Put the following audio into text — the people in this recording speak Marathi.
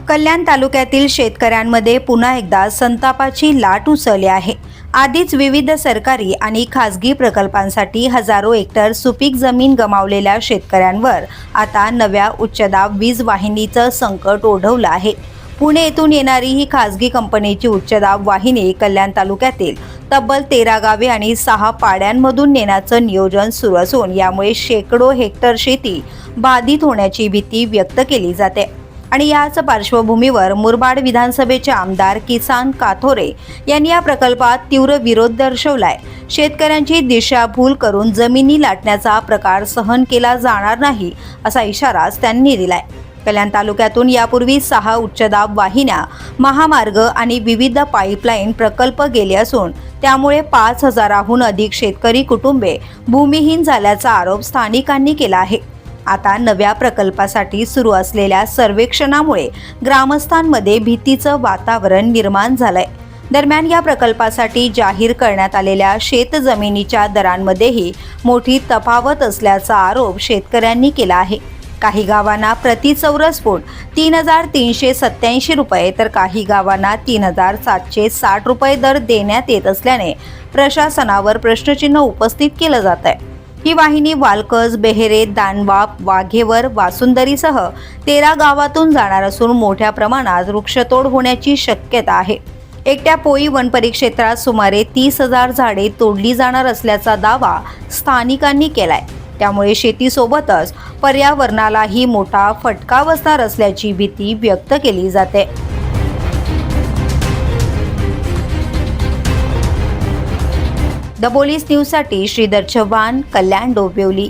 कल्याण तालुक्यातील शेतकऱ्यांमध्ये पुन्हा एकदा संतापाची लाट उसळली आहे। आधीच विविध सरकारी आणि खासगी प्रकल्पांसाठी हजारो हेक्टर सुपीक जमीन गमावलेल्या शेतकऱ्यांवर आता नव्या उच्चदाब वीज वाहिनीचं संकट ओढवलं आहे। पुणे येथून येणारी ही खासगी कंपनीची उच्चदाब वाहिनी कल्याण तालुक्यातील तब्बल 13 गावे आणि 6 पाड्यांमधून नेण्याचं नियोजन सुरू असून यामुळे शेकडो हेक्टर शेती बाधित होण्याची भीती व्यक्त केली जाते। आणि याच पार्श्वभूमीवर मुरबाड विधानसभेचे आमदार किसन काथोरे यांनी या प्रकल्पात तीव्र विरोध दर्शवलाय। शेतकऱ्यांची दिशाभूल करून जमिनी लाटण्याचा प्रकार सहन केला जाणार नाही असा इशारा त्यांनी दिलाय। कल्याण तालुक्यातून यापूर्वी 6 उच्चदाब वाहिन्या, महामार्ग आणि विविध पाईपलाईन प्रकल्प गेले असून त्यामुळे 5000हून अधिक शेतकरी कुटुंबे भूमिहीन झाल्याचा आरोप स्थानिकांनी केला आहे। आता नव्या प्रकल्पासाठी सुरू असलेल्या सर्वेक्षणामुळे ग्रामस्थांमध्ये भीतीचं वातावरण निर्माण झालंय। दरम्यान या प्रकल्पासाठी जाहीर करण्यात आलेल्या शेतजमिनीच्या दरांमध्येही मोठी तफावत असल्याचा आरोप शेतकऱ्यांनी केला आहे। काही गावांना प्रति चौरस फूट 3387 रुपये तर काही गावांना 3760 रुपये दर देण्यात येत असल्याने प्रशासनावर प्रश्नचिन्ह उपस्थित केलं जात आहे। ही वाहिनी वालकज, बेहेरे, दानवाप, वाघेवर, वासुंदरीसह 13 गावातून जाणार असून मोठ्या प्रमाणात वृक्षतोड होण्याची शक्यता आहे। एकट्या पोई वन परिक्षेत्रात सुमारे 30,000 झाडे तोडली जाणार असल्याचा दावा स्थानिकांनी केलाय। त्यामुळे शेतीसोबतच पर्यावरणालाही मोठा फटका बसणार असल्याची भीती व्यक्त केली जाते। द पोलीस न्यूजसाठी श्रीधर चव्हाण, कल्याण डोंबिवली।